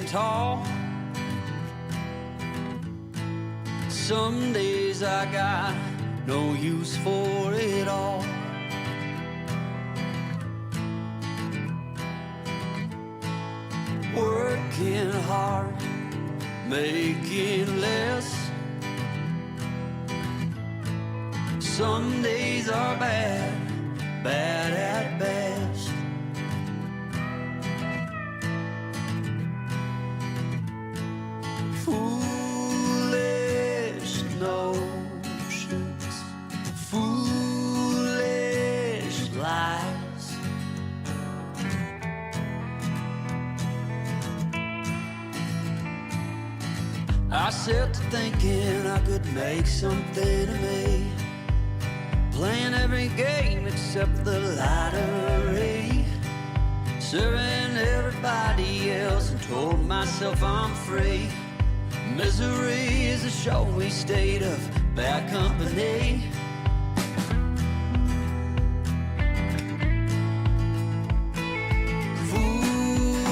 tall. Some days I got no use for it all. Working hard, making less. Some days are bad, bad at best. Foolish notions, foolish lies. I set to thinking I could make something of me, playing every game except the lottery, serving everybody else and told myself I'm free. Misery is a showy state of bad company.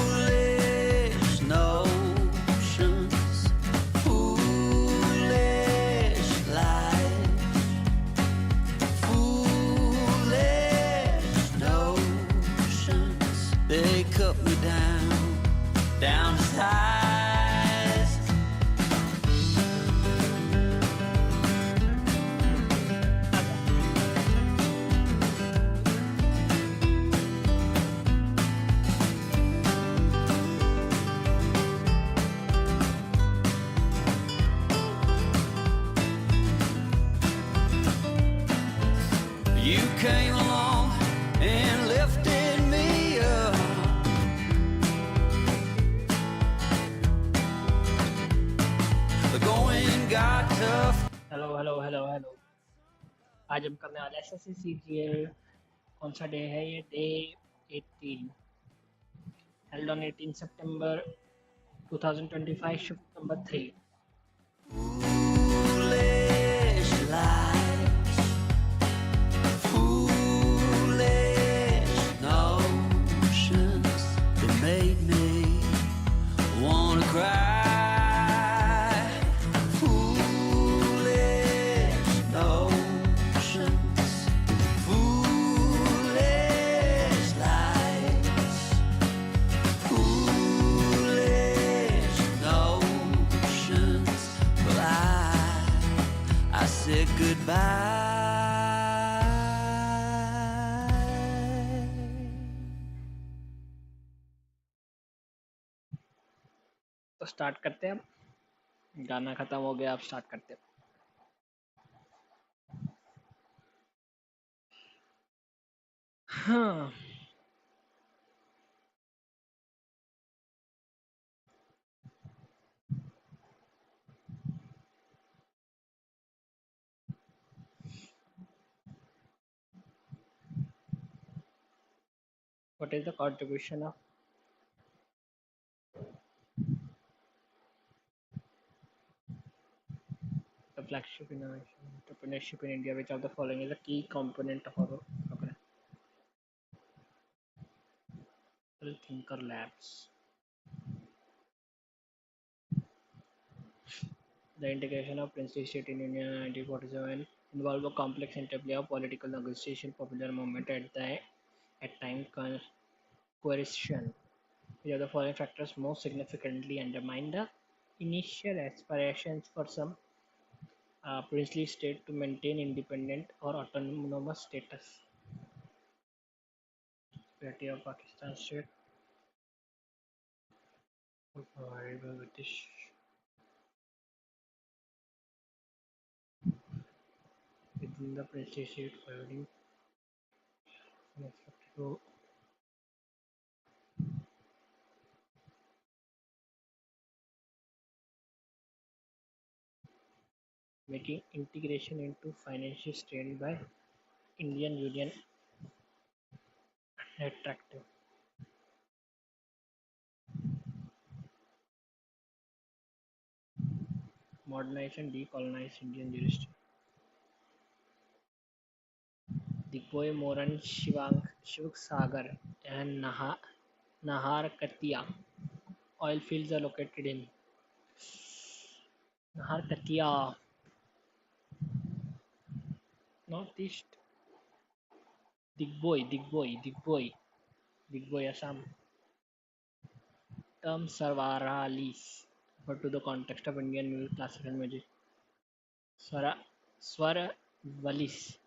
Foolish notions, foolish lies. Foolish notions, they cut me down, down to size. You came along and lifted me up. The going got tough. Hello आज हम करने वाले SSC CGL। कौन सा day है ये? Day 18 held on 18 September 2025, shift number 3. Foolish lies, foolish notions that made me wanna cry. Foolish notions, foolish lies, foolish notions. Well, I said goodbye. तो start करते हैं। अब गाना खत्म हो गया, अब स्टार्ट करते हैं। हाँ, what is the contribution of the flagship innovation entrepreneurship in India? Which of the following is a key component of our program? Thinker Labs. The integration of Princely State in India in 1947 involved a complex interplay of political negotiation, popular movement at time coercion. Which of the following factors most significantly undermined the initial aspirations for some princely state to maintain independent or autonomous status? Party of Pakistan state was provided by British. Within the princely state, providing expected to making integration into financial state by Indian Union attractive. Modernize and decolonize Indian jurisdiction. The poem Moran Shivang Sagar and Nahar Katia oil fields are located in Naharkatia, northeast, Digboi, Assam. Term Sarvaralis refer to the context of Indian music, classical music. Swara, Swaravalis.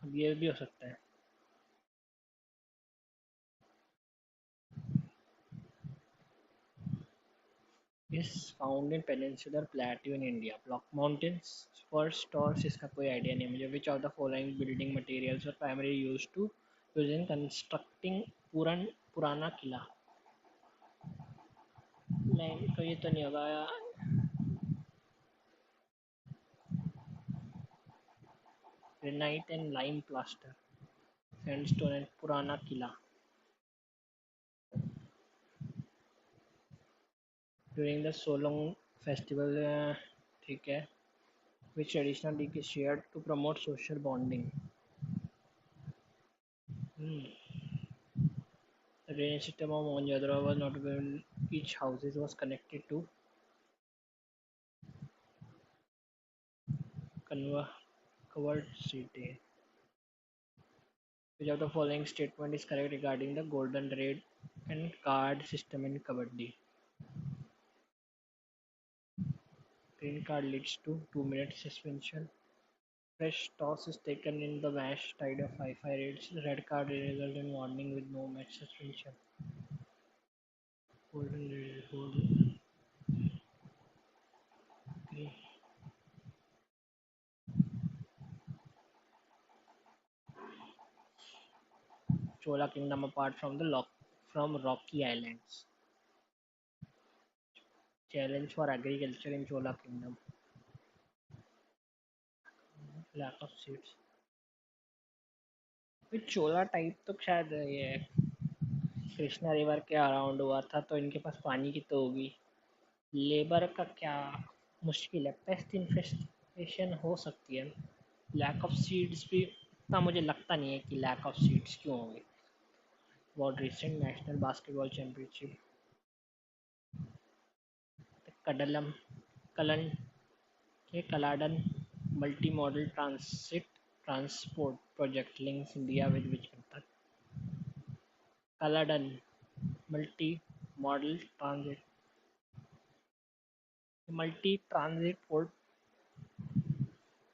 अब ये भी हो सकता है. Is found in peninsular plateau in India. Block mountains. First source इसका कोई idea नहीं मुझे. Which of the following building materials were primarily used in constructing पुराना किला? नहीं तो ये तो नहीं होगा. Granite and lime plaster. Sandstone and पुराना किला. During the Solong festival, ठीक है. Which traditional dish is shared to promote social bonding? The drainage system of Mohenjo-daro was not when each houses was connected to covered city. Which of the following statement is correct regarding the golden red and card system in Kabaddi? Green card leads to 2 minute suspension. Fresh toss is taken in the match tied of 5-5 raids. Red card results in warning with no match suspension. Golden red, golden green. Chola Kingdom apart from from Rocky Islands. Challenge for agriculture in Chola Kingdom. Lack of seeds. फिर चोला type तो शायद ये Krishna river के around हुआ था तो इनके पास पानी की तो होगी. लेबर का क्या मुश्किल है. पेस्ट इन्फेस्टेशन हो सकती है. लैक ऑफ सीड्स भी इतना मुझे लगता नहीं है कि लैक ऑफ सीड्स क्यों होंगे. बहुत रिसेंट नेशनल बास्केटबॉल चैम्पियनशिप. कडलम कलन के Kaladan multi modal transport project links India with which country? Kaladan multi modal transit port,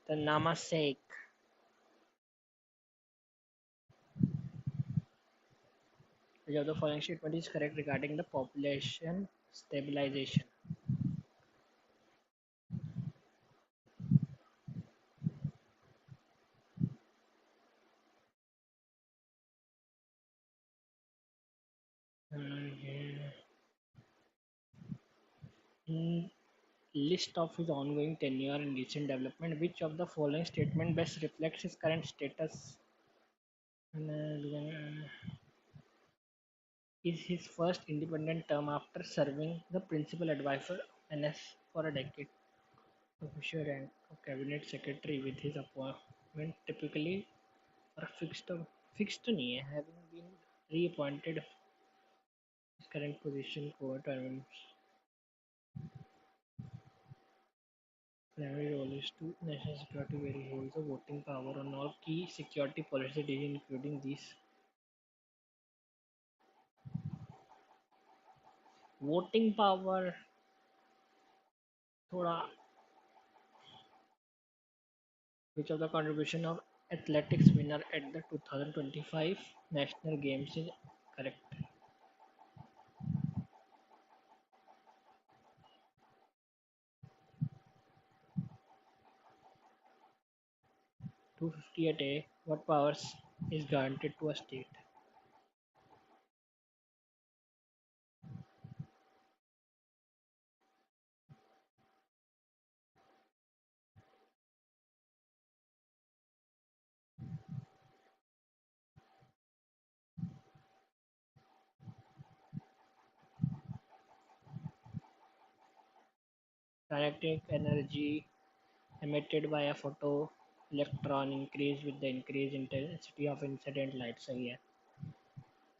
the Namasake. Which of the following statement is correct regarding the population stabilization? List of his ongoing tenure and recent development. Which of the following statement best reflects his current status? Is his first independent term after serving the principal advisor NS for a decade. Official rank of cabinet secretary with his appointment typically or fixed नहीं है. Having been reappointed his current position for terms. Primary role is to national security where he holds a voting power on all key security policy decisions including these. Voting power थोड़ा. Which of the contribution of athletics winner at the 2025 national games is correct? (258A) What powers is granted to a state? Kinetic energy emitted by a photon electron increase with the increased intensity of incident light. सही है.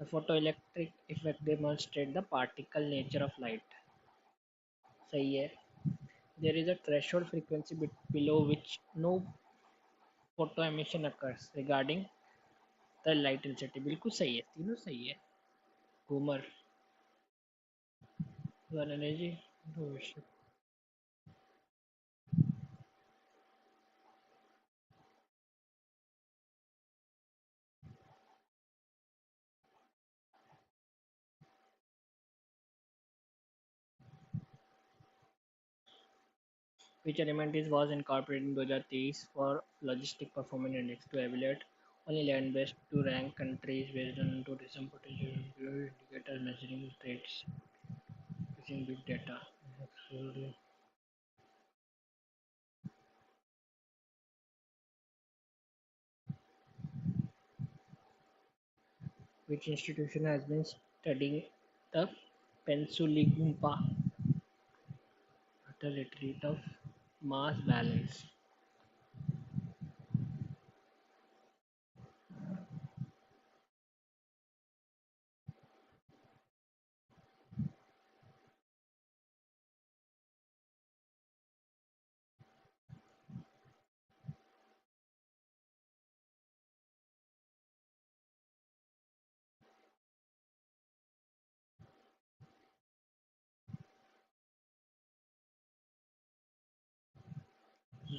The photoelectric effect demonstrates the particle nature of light. सही है. There is a threshold frequency below which no photo emission occurs regarding the light intensity. बिल्कुल सही है. तीनों सही है. Ghoomar. One energy. No issue. Which element is was incorporated in 2023 for logistic performance index to evaluate only land-based to rank countries based on tourism potential indicators measuring traits using big data. Which institution has been studying the Pensuligumpa at a retreat of mass balance?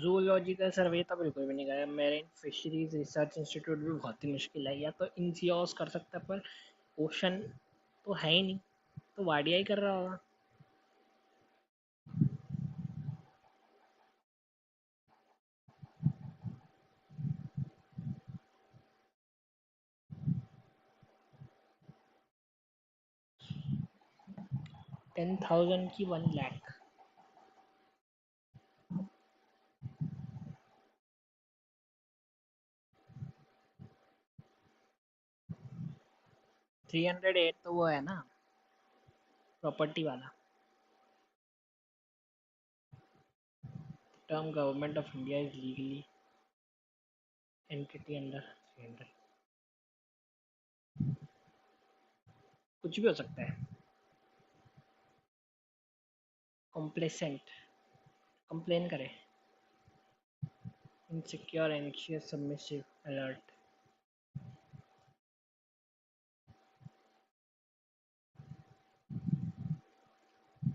Zoological survey तो बिल्कुल भी नहीं गया. Marine fisheries research institute भी बहुत ही मुश्किल है. या तो इंसियोस कर सकता है पर ओशन तो है ही नहीं, तो वाडिया ही कर रहा होगा. 10,000 की 1 लाख. 308 तो वो है ना, प्रॉपर्टी वाला. Term government of India is legally entity under 300. कुछ भी हो सकता है. कॉम्प्लेसेंट. कंप्लेन करे. Insecure anxious submissive alert.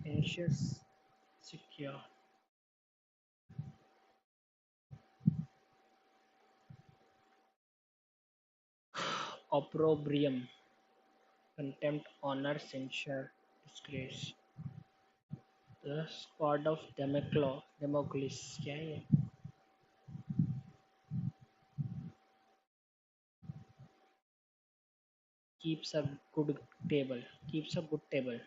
Anxious secure. opprobrium. Contempt, honor, censure, disgrace. The sword of Damocles. क्या है ये? Keeps a good table. Keeps a good table.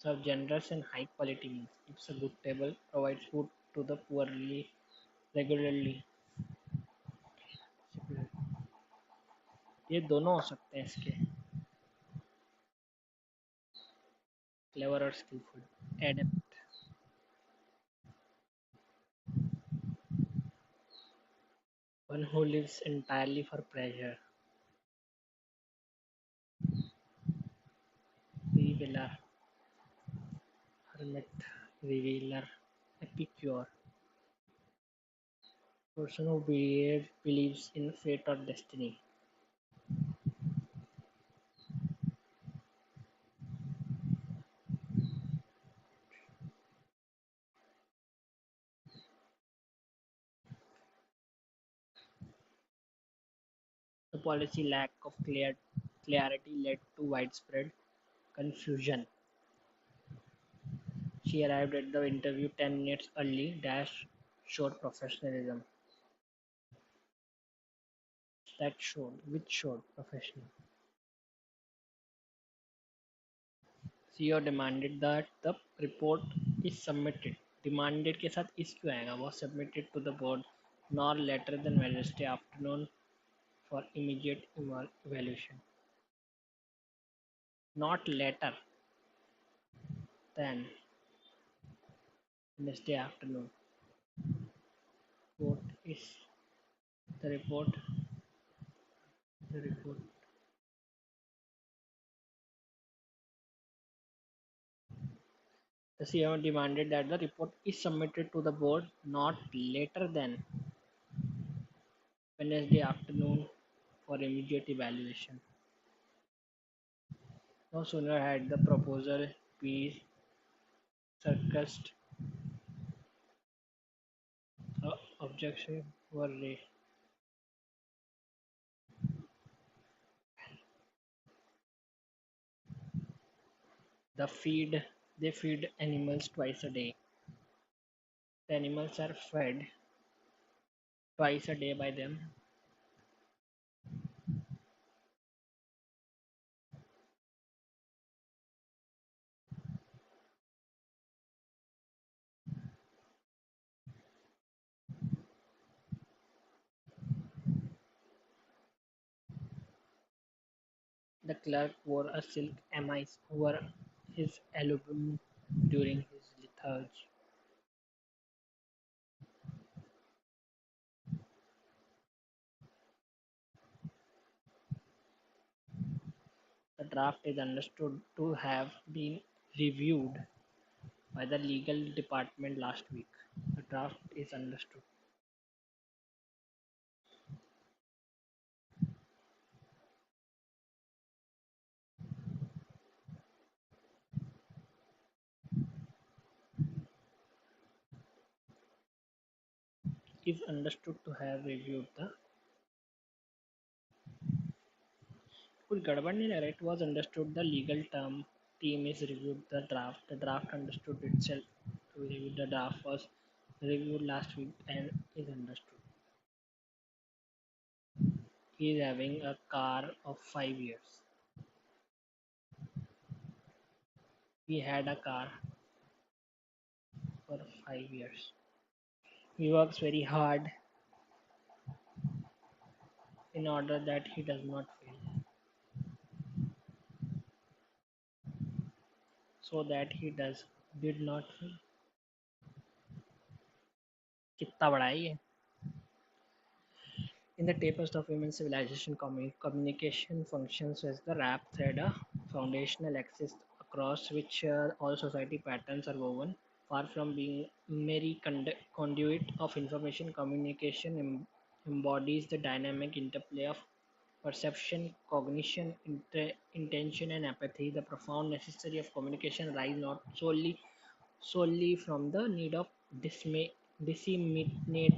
Serve generous and high quality meals. Keeps a good table. Provides food to the poorly regularly. ये दोनों हो सकते हैं इसके. Clever or skillful. Adept. One who lives entirely for pleasure. Revealer. Hermit. Revealer. Epicure. Person who believes in fate or destiny. The policy lack of clarity led to widespread confusion. She arrived at the interview 10 minutes early, showed professionalism. Which showed professional. CEO demanded that the report is submitted. Demanded के साथ is क्यों आएगा? Was submitted to the board nor later than Wednesday afternoon for immediate evaluation. Not later. 10 Wednesday afternoon. Report is the report. The report. The CEO demanded that the report is submitted to the board not later than Wednesday afternoon for immediate evaluation. No sooner had the proposal been circused, objections were raised. The feed they feed animals twice a day. The animals are fed twice a day by them. The clerk wore a silk amice over his album during his lethargy. The draft is understood to have been reviewed by the legal department last week. The draft is understood to have reviewed the कुछ गड़बड़ नहीं लग रहा. It was understood the legal term team is reviewed the draft. The draft understood itself to review. The draft was reviewed last week and is understood. He is having a car of 5 years. He had a car for 5 years. He works very hard in order that he does not fail. So that he did not fail. कितना बड़ा है ये? In the tapest of human civilization, communication functions as the wrap thread, a foundational axis across which all society patterns are woven. Far from being merely conduit of information, communication embodies the dynamic interplay of perception, cognition, intention, and apathy. The profound necessity of communication rise not solely from the need of disseminate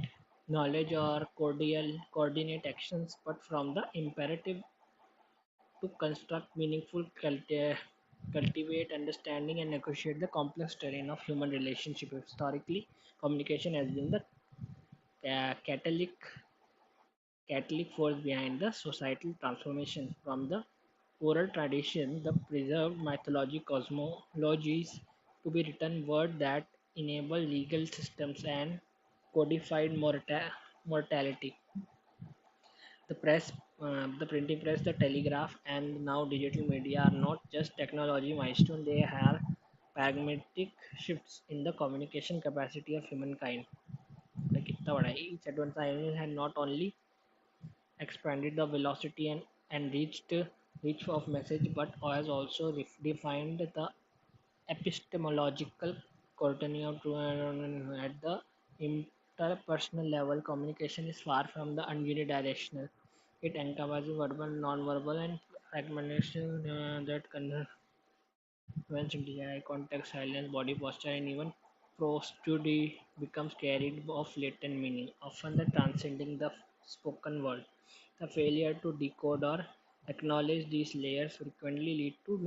knowledge or coordinate actions, but from the imperative to construct meaningful, cultivate understanding, and negotiate the complex terrain of human relationship. Historically, communication has been the catalytic force behind the societal transformation. From the oral tradition, the preserved mythology cosmologies to be written word that enable legal systems and codified mortality. The printing press, the telegraph, and now digital media are not just technology milestones, they are pragmatic shifts in the communication capacity of humankind. Like कितना बड़ा है? Each advancement had not only expanded the velocity and reach of message, but has also defined the epistemological continuum at the interpersonal level. Communication is far from the unidirectional. It encompasses verbal, non-verbal, and fragmentation that convention, eye contact, silence, body posture, and even prosody becomes carried of latent meaning, often the transcending the spoken word. The failure to decode or acknowledge these layers frequently lead to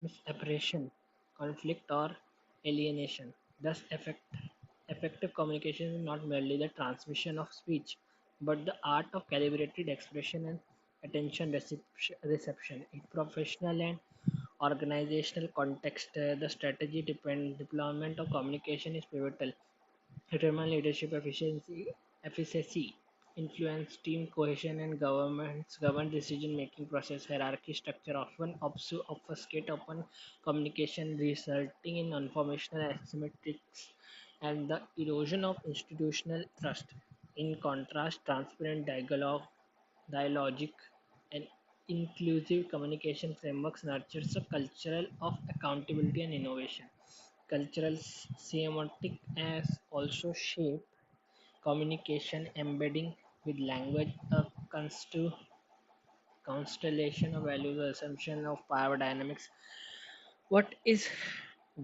misapprehension, conflict, or alienation. Thus, effective communication is not merely the transmission of speech, but the art of calibrated expression and attention reception. In professional and organizational context, the strategy deployment of communication is pivotal. Determine leadership efficiency, efficacy. influence team cohesion and governments govern decision-making process. Hierarchy structure often obfuscate open communication, resulting in informational asymmetries and the erosion of institutional trust. In contrast, transparent dialogic, and inclusive communication frameworks nurtures a culture of accountability and innovation. Cultural semiotic as also shape communication embedding with language a constellation of values, assumption of power dynamics. What is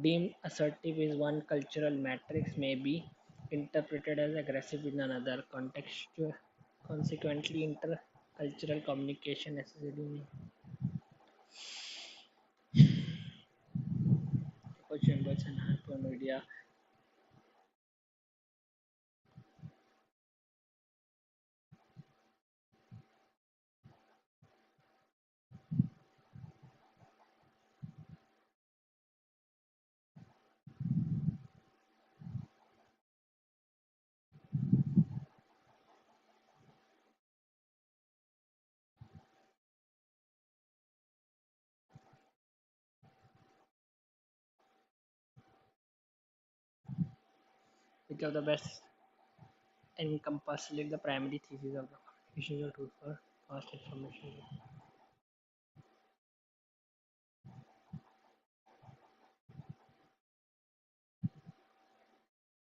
deemed assertive is one cultural matrix may be interpreted as aggressive in another context. Consequently, intercultural communication necessarily echo chambers and hypermedia. Which of the best encompasses the primary thesis of the communication is a tool for fast information.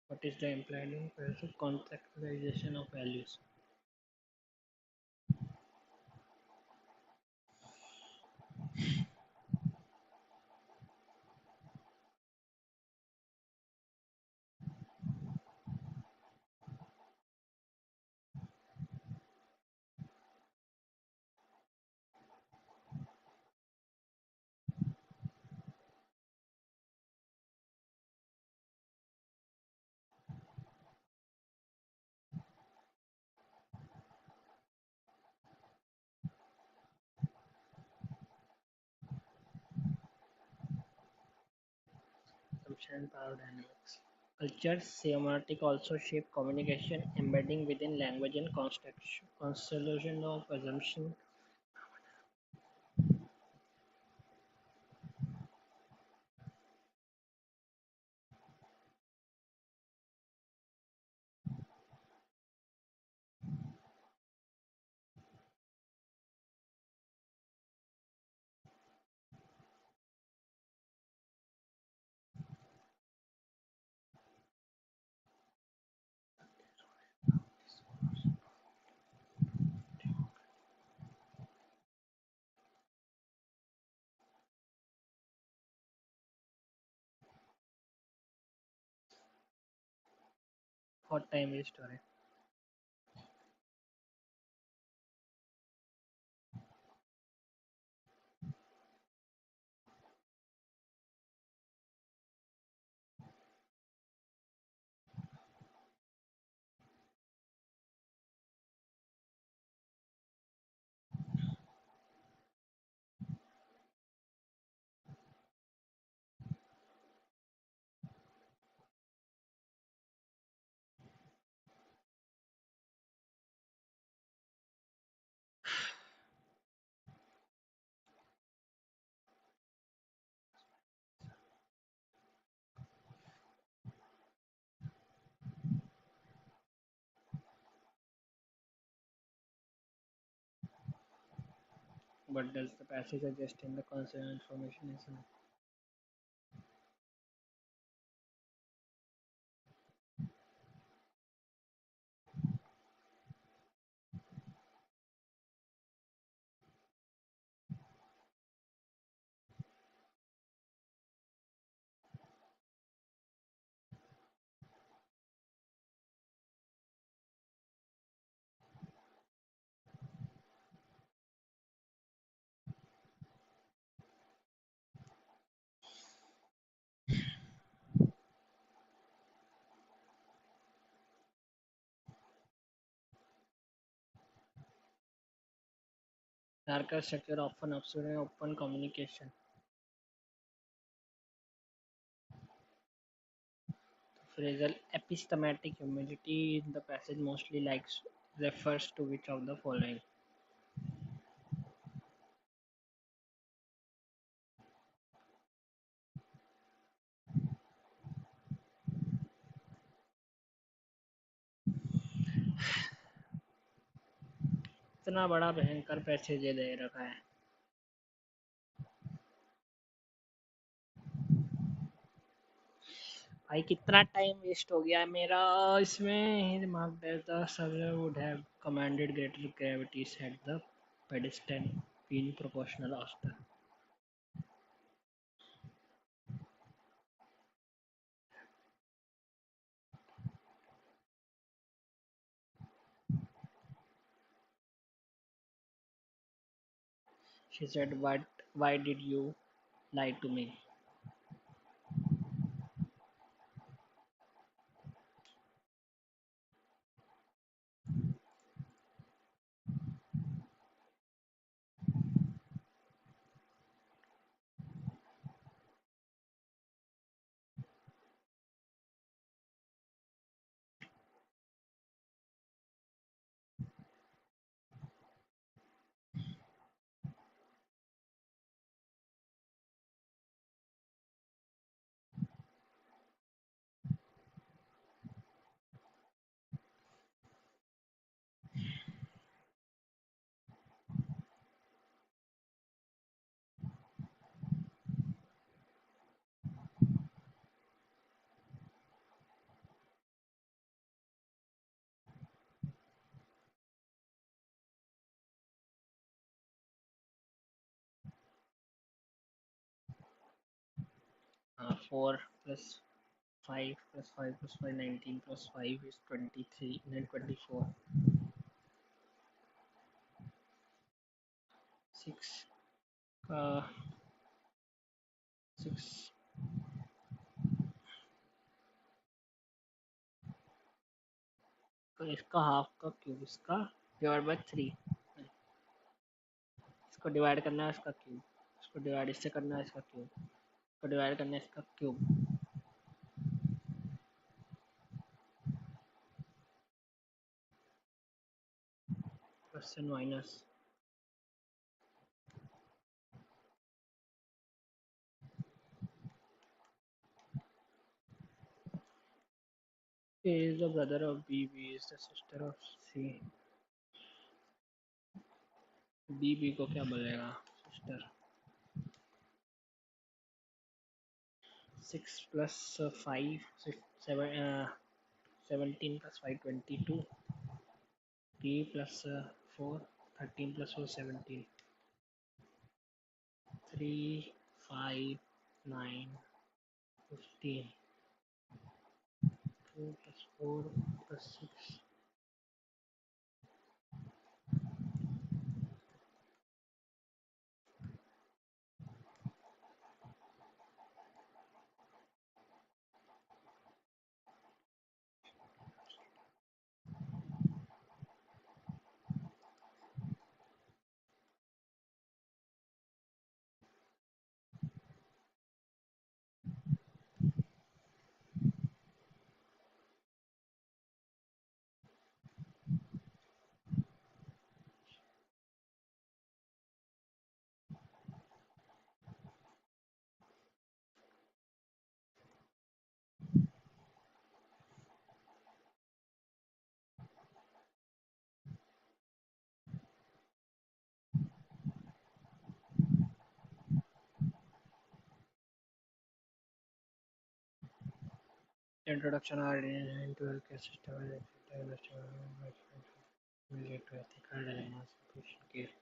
What is the implied in passive contextualization of values? Assumption and power dynamics. Cultures semiotic also shape communication, embedding within language and constellation of assumption. What time is story? What does the passage suggest in the concept information is hierarchical structure often obscure in open communication. Phrasal epistematic humility in the passage mostly likes refers to which of the following? इतना बड़ा भयंकर passage दे रखा है। भाई कितना time waste हो गया मेरा इसमें। His marked as the surveyor would have commanded greater gravity had the pedestal been proportional after. She said, "What? Why did you lie to me?" 4 plus 5 plus 5 plus 5, 19 plus 5 is 23, and then 24. 6, 6, तो इसका half का cube, इसका divide by 3, इसको divide करना है इसका cube, इसको divide इससे करना है इसका क्यूब, इसको डिवाइड करना है इसका cube, plus and minus. A is the brother of B, B is the sister of C। B, B को क्या बोलेगा? Sister. 6 plus 5, 17 plus 5, 22, 3 plus 4, 13 plus 4, 17, 3, 5, 9, 15, 2 plus 4 plus 6, introduction are into healthcare system and related to ethical dilemmas in patient care.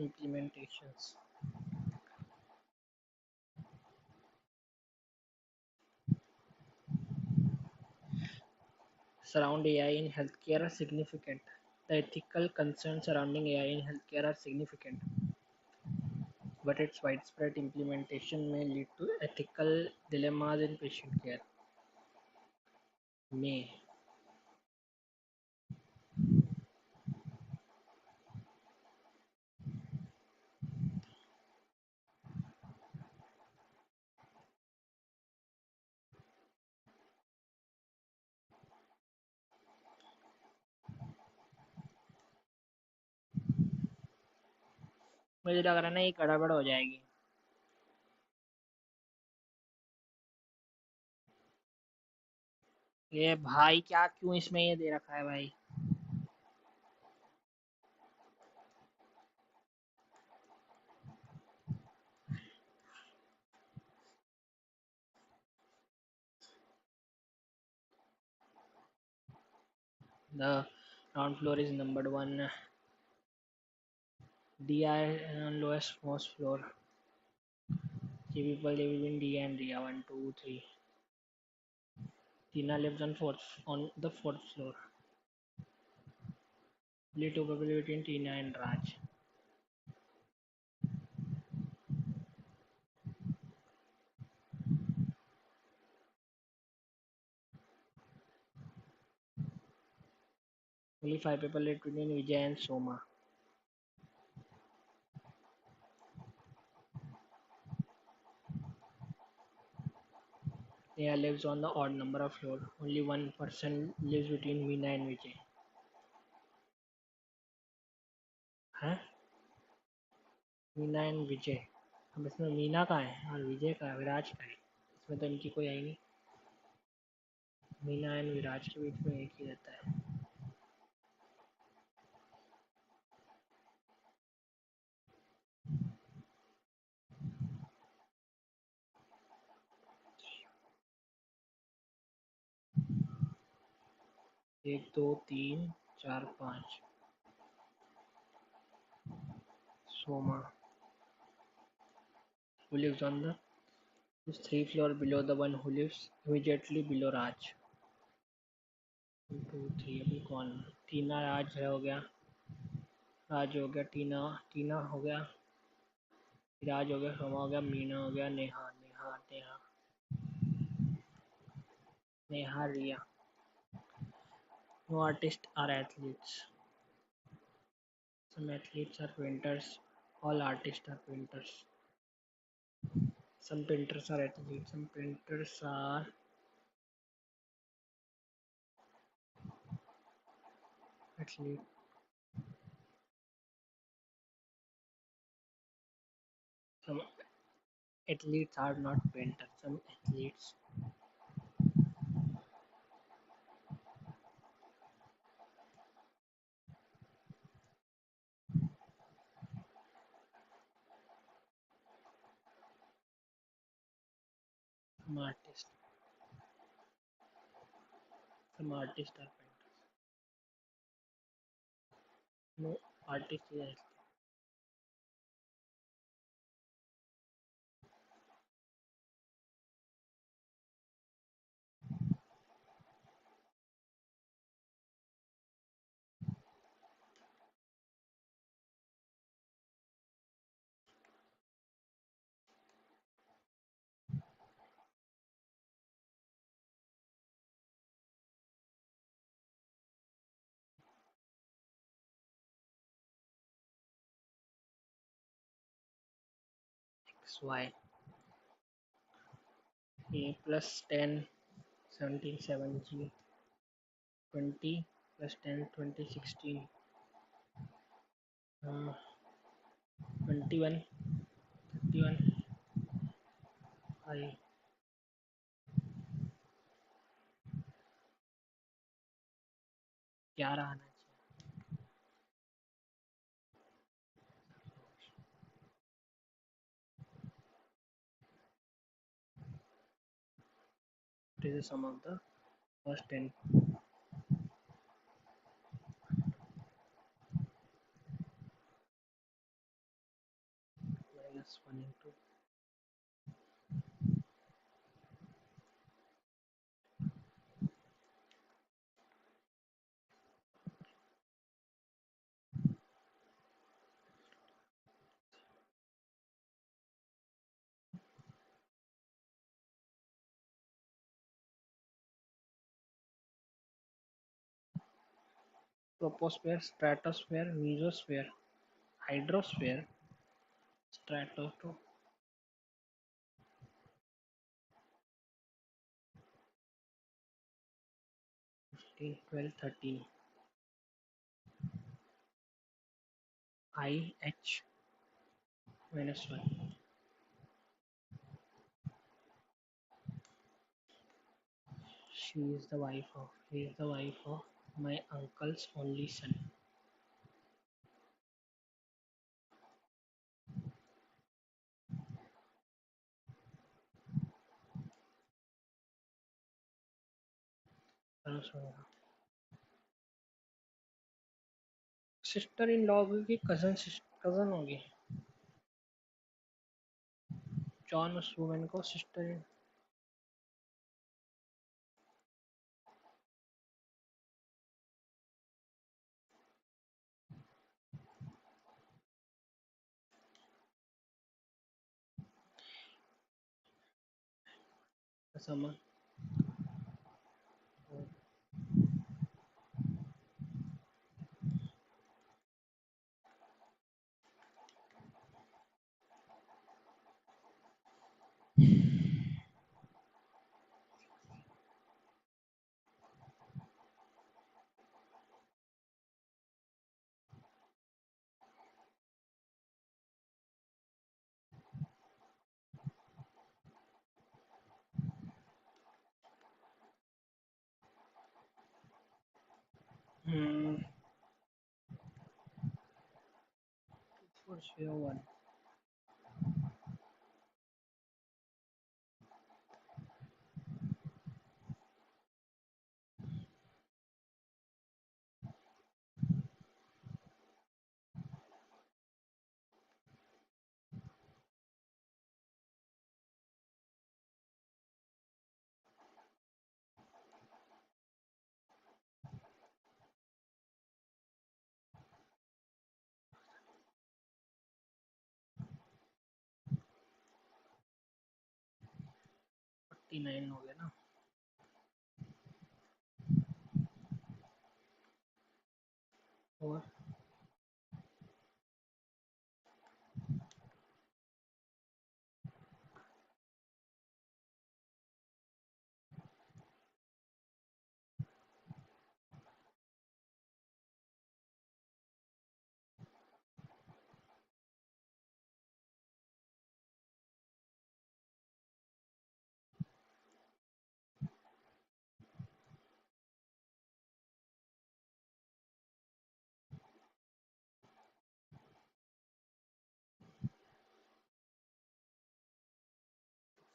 Implementations. Surround AI in healthcare are significant. The ethical concerns surrounding AI in healthcare are significant, but its widespread implementation may lead to ethical dilemmas in patient care. May. मुझे लग रहा है ना ये गड़बड़ हो जाएगी. ये भाई क्या क्यों इसमें ये दे रखा है भाई. The ground floor is numbered 1. D are lowest most floor. Three people live in D and Ria. 1, 2, 3. Tina lives on the fourth floor. Only two people between Tina and Raj. Only five people live between Vijay and Soma. Neha lives on the odd number of floor. Only one person lives between Meena and Vijay. हाँ Meena and विजय. अब इसमें मीना का है और विजय का है, विराज का है. इसमें तो इनकी कोई आई नहीं. मीना एंड विराज के बीच में एक ही रहता है. 1, 2, 3, 4, 5. Soma, who lives on the is 3 floor below the one who lives immediately below Raj. 1, 2, 3. अभी कौन. टीना राज है, हो गया. राज हो गया. टीना टीना हो गया. विराज हो गया. सोमा हो गया. मीना हो गया. नेहा नेहा नेहा नेहा रिया. No artists are athletes. Some athletes are painters. All artists are painters. Some painters are athletes. Some painters are athletes. Some athletes are not painters. Some athletes. Some artists. Some artists are painters. No artist is athlete. X, Y. A plus 10, 17, 7G. 20 plus 10, 20, 16. 21, 31. I 11 आना चाहिए. It is the sum of the first 10. Minus 1 into troposphere, stratosphere, mesosphere, hydrosphere, stratosphere, 15, 12, 13, IH minus 1. She is the wife of my uncle's only son. Sister in law होगी, cousin होगी। John उस women को sister in समा। हम्म 401 49 हो गया ना। और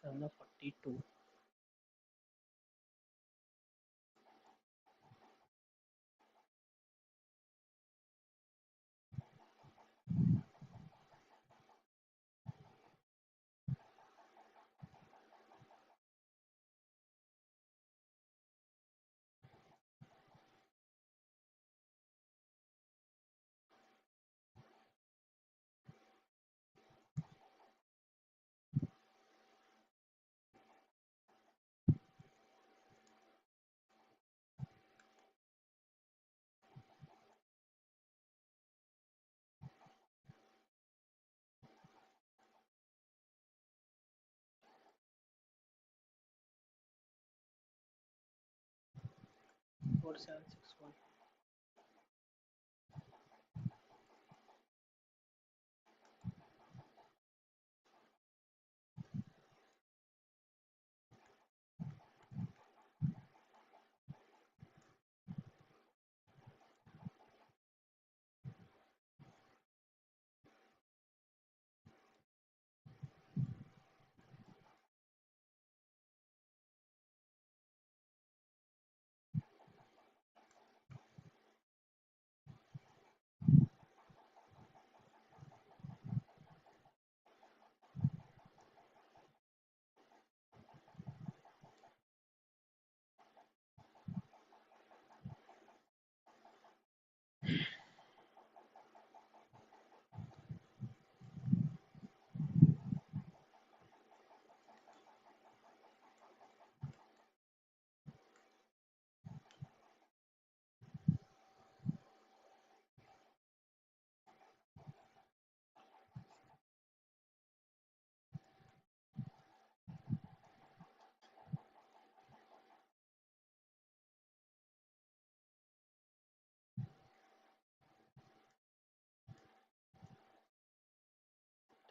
समझो 42 4761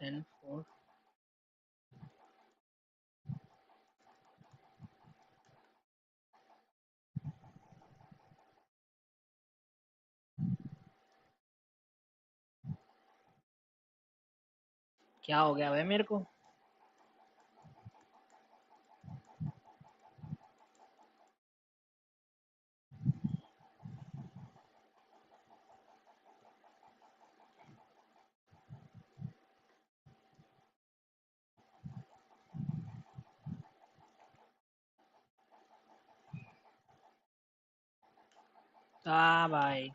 10 4 क्या हो गया भाई मेरे को? हाँ भाई।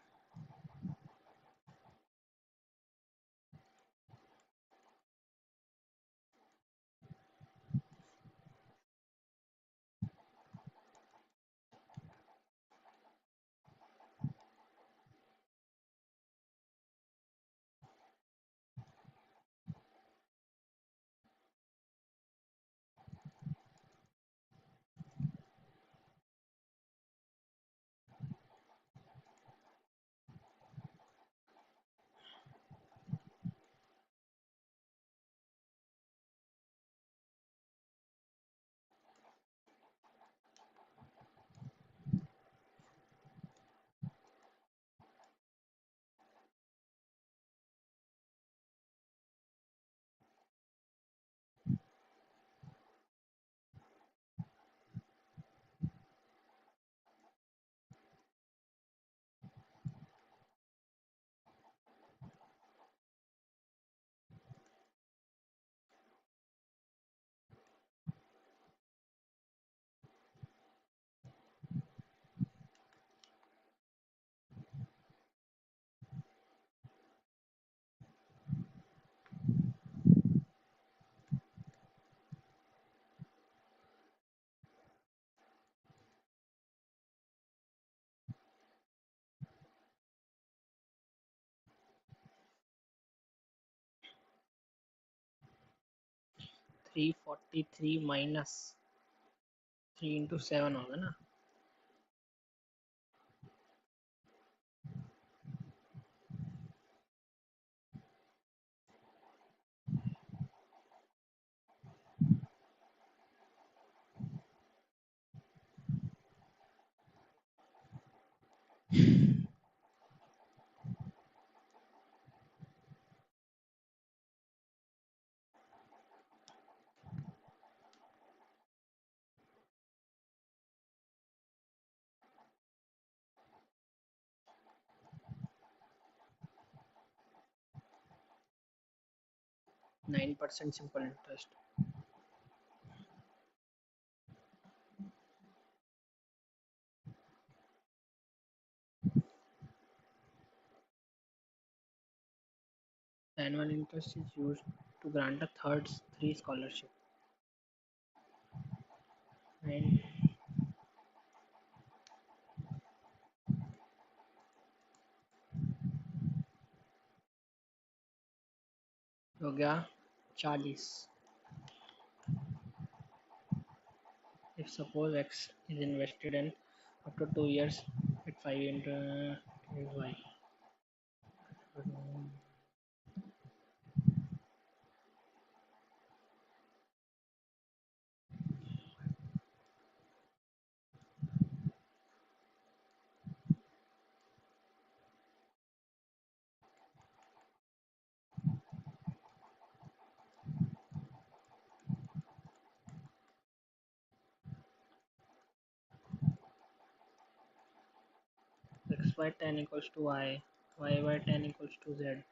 343 माइनस 3 इंटू 7 होगा ना? 9% simple interest. Annual interest is used to grant a third three scholarship. 9 हो गया 40। If suppose X is invested in after 2 years at 5 into Y. X by tan equals to Y by tan equals to Z.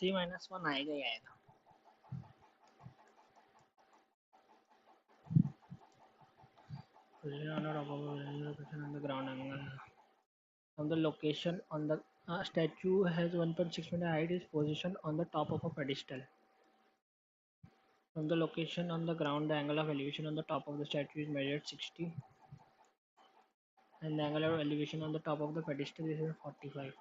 3 minus 1 आएगा ही आएगा. Position on the top of the location on the ground angle. From the location on the statue has 1.6 meter height is positioned on the top of a pedestal. From the location on the ground, the angle of elevation on the top of the statue is measured 60, and the angle of elevation on the top of the pedestal is 45.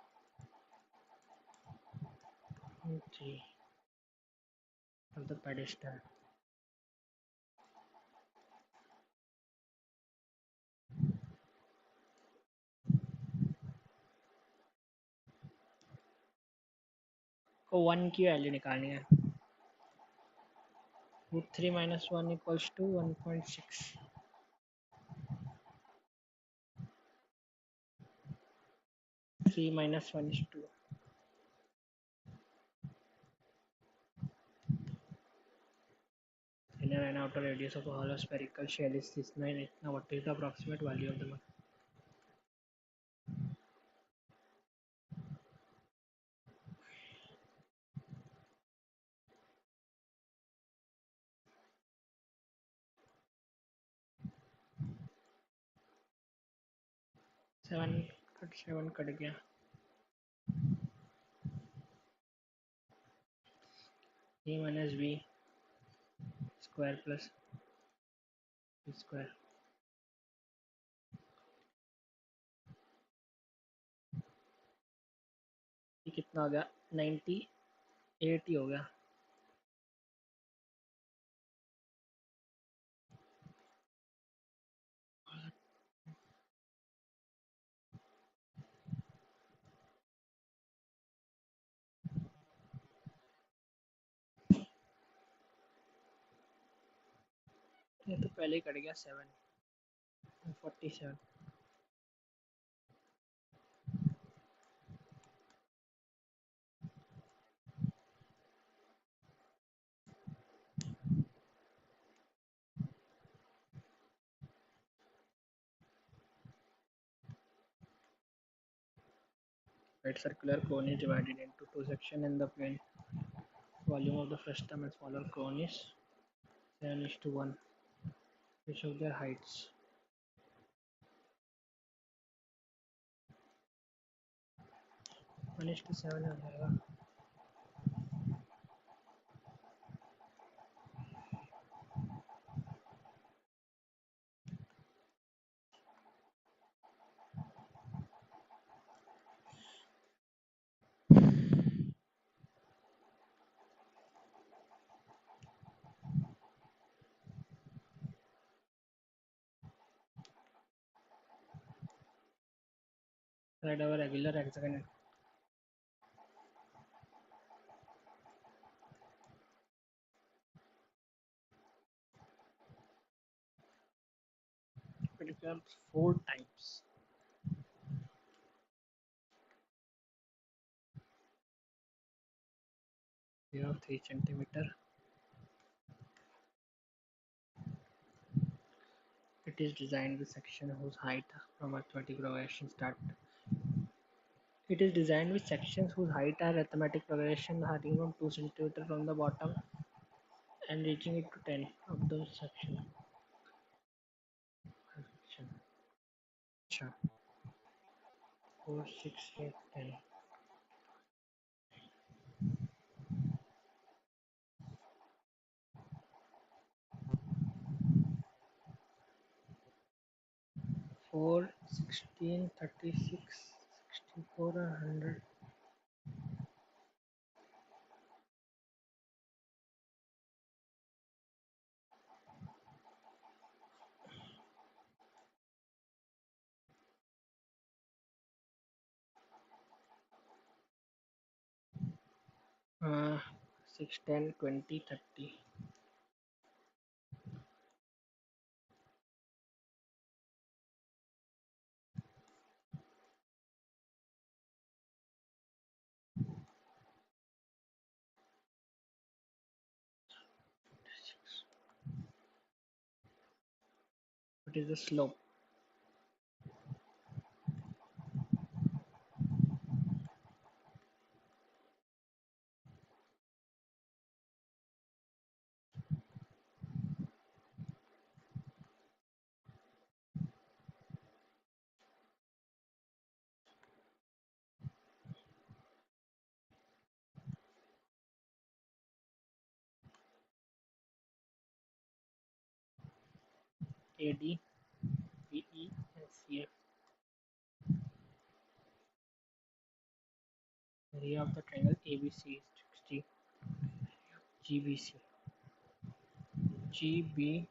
3 of the pedestal. को 1 की value निकालनी है. √3 minus 1 equals to 1.6. Three minus 1 is 2. Inner and outer radius of a hollow spherical shell is this 9. Now what is the approximate value of the mass? Seven cut गया. A minus B square plus B square. ये कितना हो गया? 98 ही हो गया. ये तो पहले ही कट गया. 47. Right circular cone is divided into two sections in the plane. Volume of the frustum and smaller cone is 7:1. Which of their heights? One is to 7 हो जाएगा. Write our regular hexagon. It becomes 4 times. We have 3 centimeter. It is designed with section whose height from arithmetic progression start. It is designed with sections whose height are arithmetic progression starting from 2 centimeter from the bottom and reaching it to 10 of those section. अच्छा 4, 6, 8, 10. Four, 16, 36, 64 and 100. Uh, 6, 10, 20, 30. What is the slope? AD, BE, and CF. Area of the triangle ABC is 60. GBC, GBC.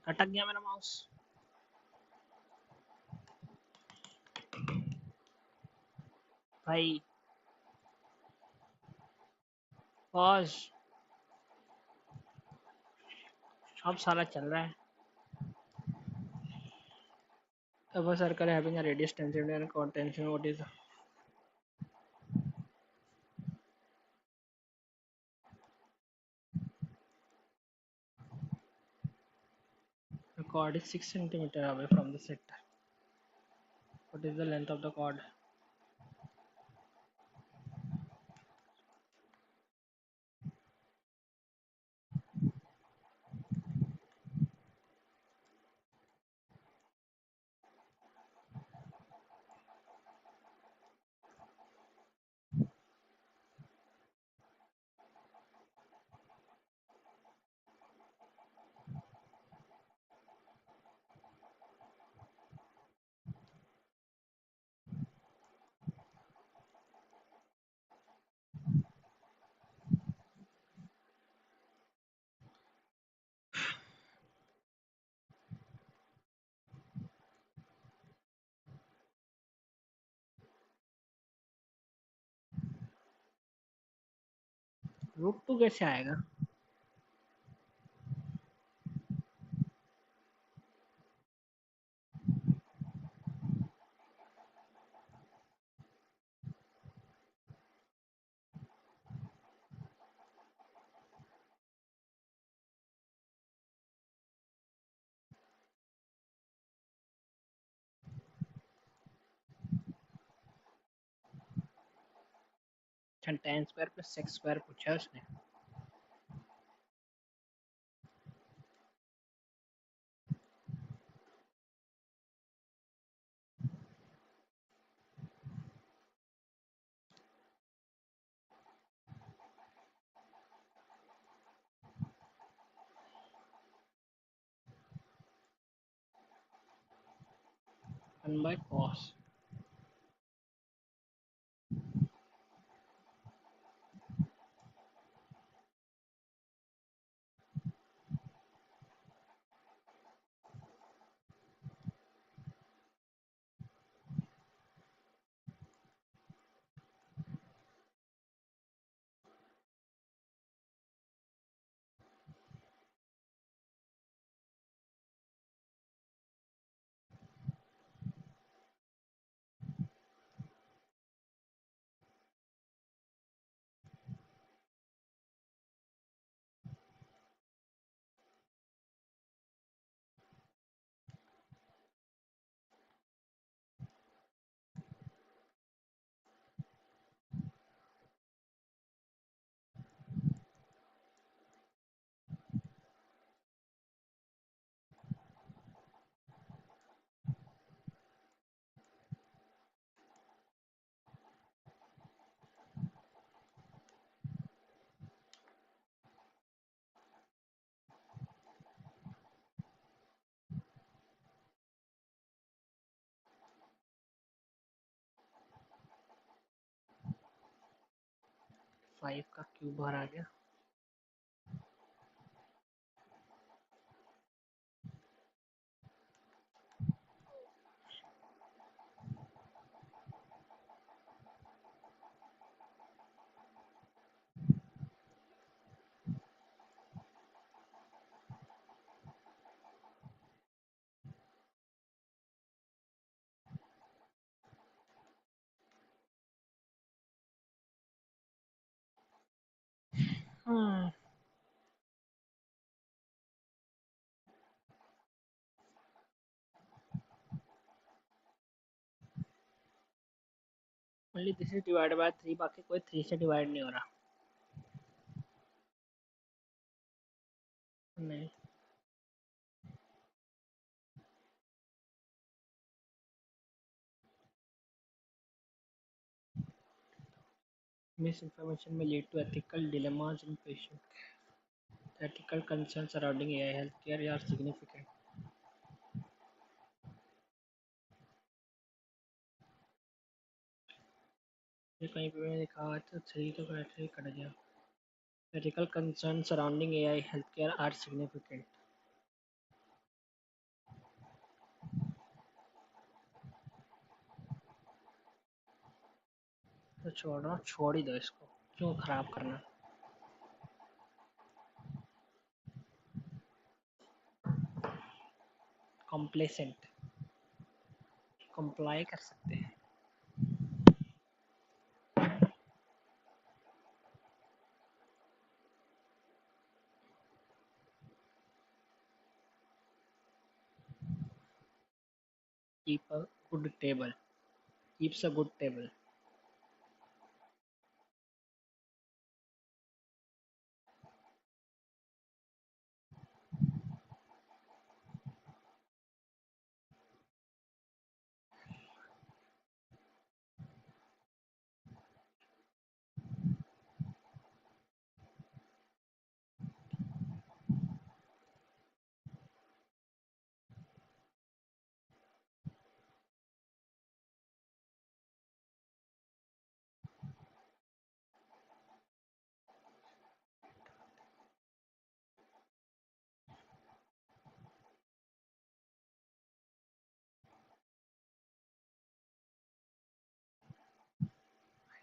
अटक गया मेरा mouse. भाई pause. अब साला चल रहा है। If a circle having a radius tangent and contention, what is the chord is 6 centimeter away from the center. What is the length of the chord? Root two कैसे आएगा? tan square plus sec square पूछा है उसने। One by cos. 5 का cube बाहर आ गया। Hmm. Only this is divided by 3, बाकी कोई 3 से डिवाइड नहीं हो रहा। नहीं, misinformation may lead to ethical dilemmas in patient. The ethical concerns surrounding AI healthcare are significant. ये कहीं पे मैंने लिखा हुआ था 3 तो कैसे कट गया। Ethical concerns surrounding AI healthcare are significant. तो छोड़ो, छोड़ ही दो इसको, क्यों खराब करना। Complacent, comply कर सकते हैं। Keep a good table. Keeps a good table.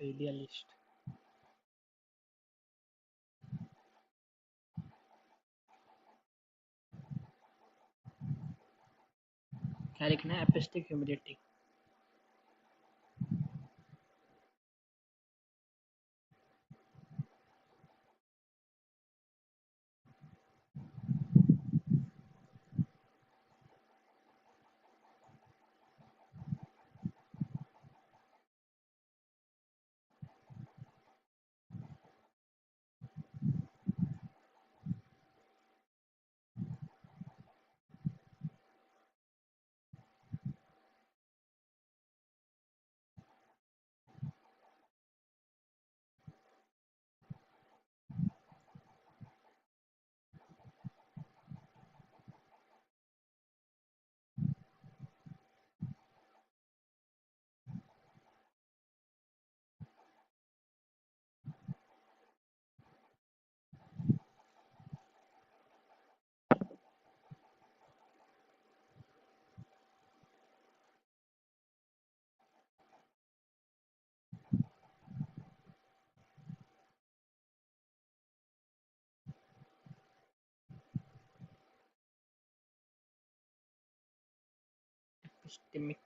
Idealist. क्या लिखना है? Apistic humility. Epistemic.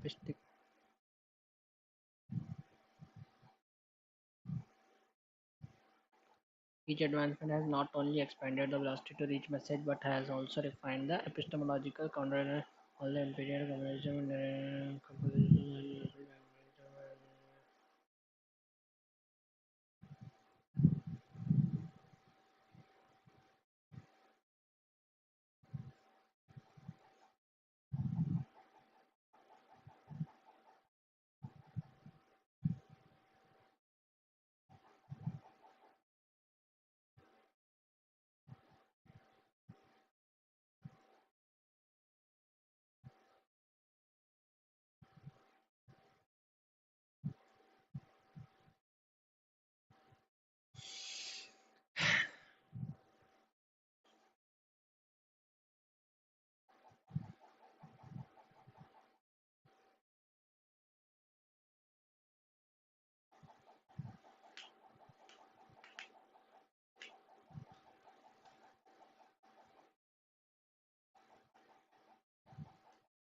linguistic. Each advancement has not only expanded the velocity to reach message but has also refined the epistemological content. All the imperial communism and composition.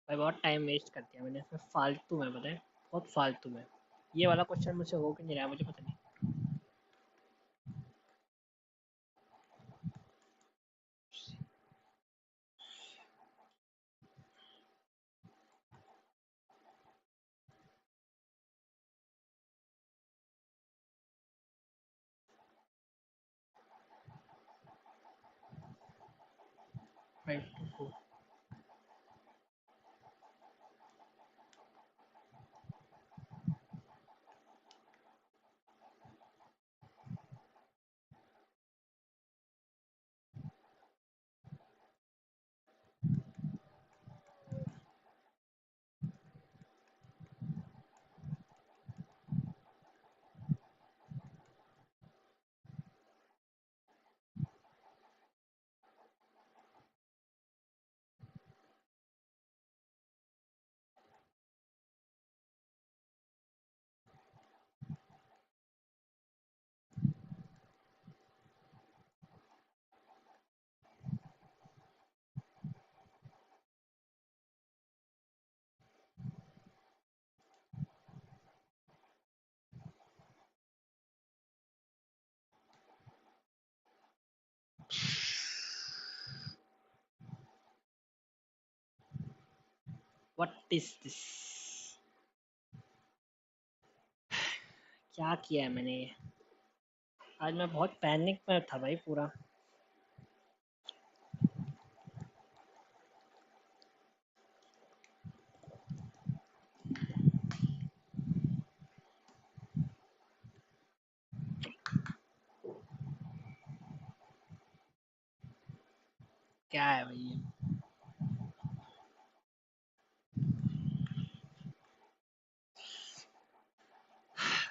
भाई बहुत time waste कर दिया मैंने इसमें, फालतू में, पता है, बहुत फालतू में। ये वाला क्वेश्चन मुझसे हो कि नहीं रहा है मुझे पता नहीं। Right. What is this? क्या किया है मैंने ये? आज मैं बहुत पैनिक में था भाई पूरा। क्या है भाई ये?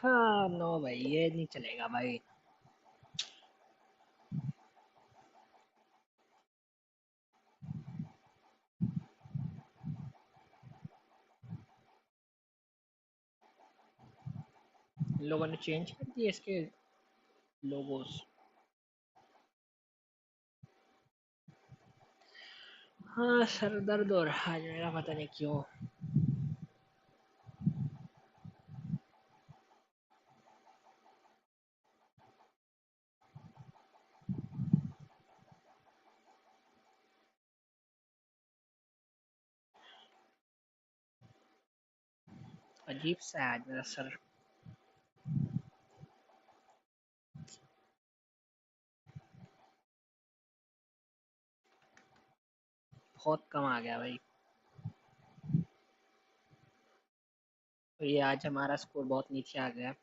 हाँ नो भाई, ये नहीं चलेगा भाई। इन लोगों ने चेंज कर दिए इसके लोगोस। हाँ सर दर्द हो रहा है आज मेरा, पता नहीं क्यों। अजीब सा है आज मेरा सर। बहुत कम आ गया भाई। तो ये आज हमारा स्कोर बहुत नीचे आ गया।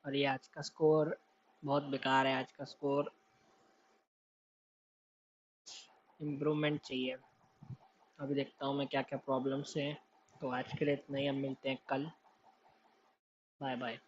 और ये आज का स्कोर बहुत बेकार है। आज का स्कोर इम्प्रूवमेंट चाहिए। अभी देखता हूँ मैं क्या क्या प्रॉब्लम्स हैं। तो आज के लिए इतना ही, हम मिलते हैं कल। Bye bye.